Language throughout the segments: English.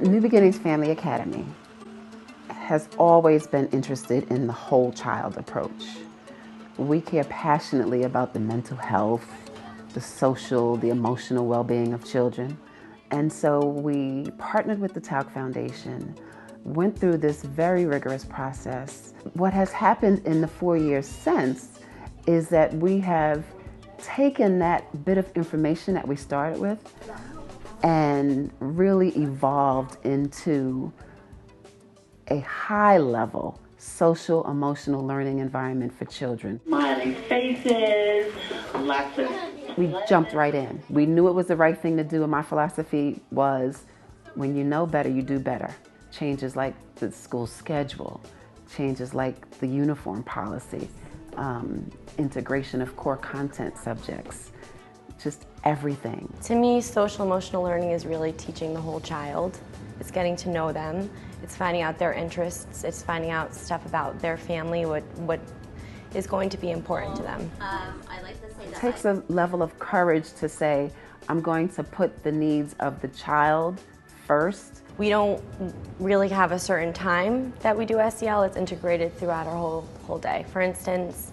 New Beginnings Family Academy has always been interested in the whole child approach. We care passionately about the mental health, the social, the emotional well-being of children. And so we partnered with the Tauck Foundation, went through this very rigorous process. What has happened in the 4 years since is that we have taken that bit of information that we started with and really evolved into a high-level social emotional learning environment for children. Smiling faces, lots of... We jumped right in. We knew it was the right thing to do, and my philosophy was, when you know better, you do better. Changes like the school schedule, changes like the uniform policy, integration of core content subjects, just everything. To me, social emotional learning is really teaching the whole child. It's getting to know them. It's finding out their interests. It's finding out stuff about their family, what is going to be important to them. It takes a level of courage to say, I'm going to put the needs of the child first. We don't really have a certain time that we do SEL. It's integrated throughout our whole day. For instance,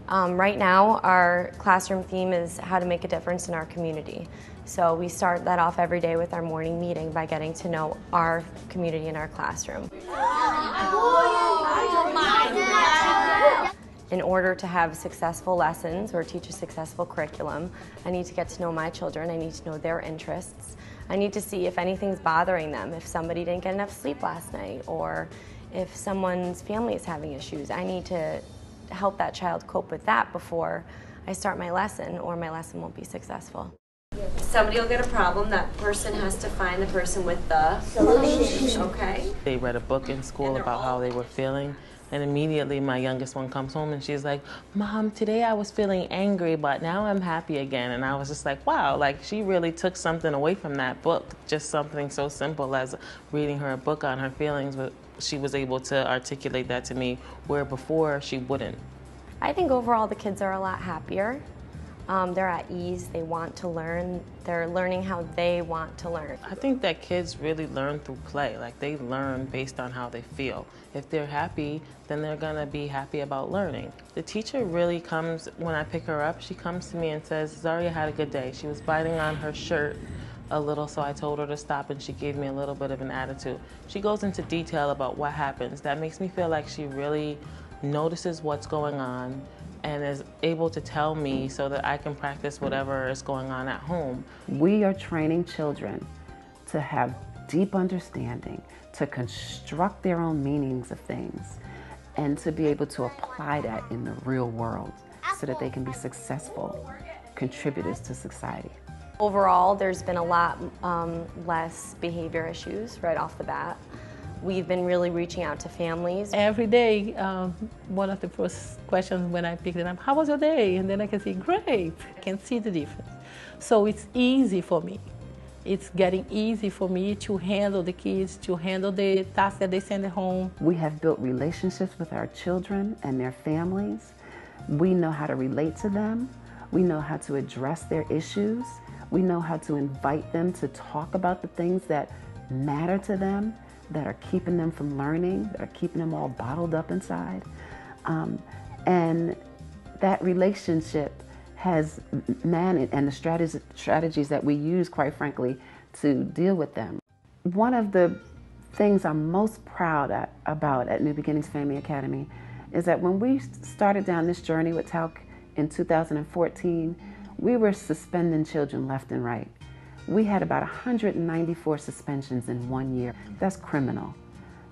right now our classroom theme is how to make a difference in our community. So we start that off every day with our morning meeting by getting to know our community in our classroom. In order to have successful lessons or teach a successful curriculum, I need to get to know my children. I need to know their interests. I need to see if anything's bothering them, if somebody didn't get enough sleep last night, or if someone's family is having issues. I need to help that child cope with that before I start my lesson, or my lesson won't be successful. Somebody will get a problem, that person has to find the person with the solution. Okay. They read a book in school about how they were feeling, and immediately my youngest one comes home and she's like, Mom, today I was feeling angry, but now I'm happy again. And I was just like, wow, like she really took something away from that book. Just something so simple as reading her a book on her feelings, but she was able to articulate that to me where before she wouldn't. I think overall the kids are a lot happier. They're at ease, they want to learn, they're learning how they want to learn. I think that kids really learn through play, like they learn based on how they feel. If they're happy, then they're gonna be happy about learning. The teacher really comes, when I pick her up, she comes to me and says, Zaria had a good day. She was biting on her shirt a little, so I told her to stop and she gave me a little bit of an attitude. She goes into detail about what happens. That makes me feel like she really notices what's going on and is able to tell me so that I can practice whatever is going on at home. We are training children to have deep understanding, to construct their own meanings of things, and to be able to apply that in the real world so that they can be successful contributors to society. Overall, there's been a lot less behavior issues right off the bat. We've been really reaching out to families. Every day, one of the first questions when I pick it up, how was your day? And then I can say, great. I can see the difference. So it's easy for me. It's getting easy for me to handle the kids, to handle the tasks that they send at home. We have built relationships with our children and their families. We know how to relate to them. We know how to address their issues. We know how to invite them to talk about the things that matter to them, that are keeping them from learning, that are keeping them all bottled up inside. And that relationship has managed, and the strategies that we use, quite frankly, to deal with them. One of the things I'm most proud about at New Beginnings Family Academy is that when we started down this journey with Tauck in 2014, we were suspending children left and right. We had about 194 suspensions in 1 year. That's criminal.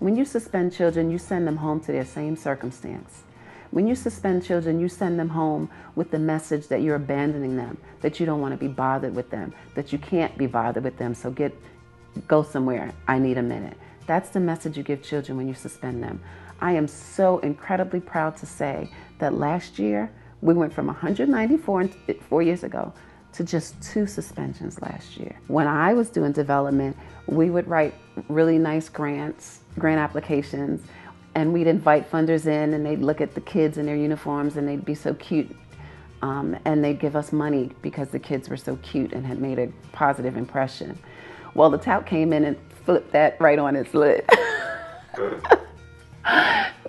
When you suspend children, you send them home to their same circumstance. When you suspend children, you send them home with the message that you're abandoning them, that you don't want to be bothered with them, that you can't be bothered with them, so go somewhere, I need a minute. That's the message you give children when you suspend them. I am so incredibly proud to say that last year, we went from 194 4 years ago to just 2 suspensions last year. When I was doing development, we would write really nice grant applications, and we'd invite funders in and they'd look at the kids in their uniforms and they'd be so cute. And they'd give us money because the kids were so cute and had made a positive impression. Well, the Tauck came in and flipped that right on its lid. The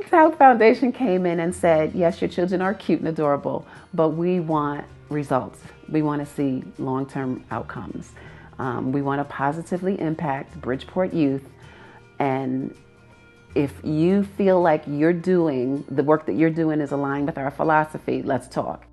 Tauck Foundation came in and said, yes, your children are cute and adorable, but we want results. We want to see long-term outcomes. We want to positively impact Bridgeport youth. And if you feel like you're doing, the work that you're doing is aligned with our philosophy, let's talk.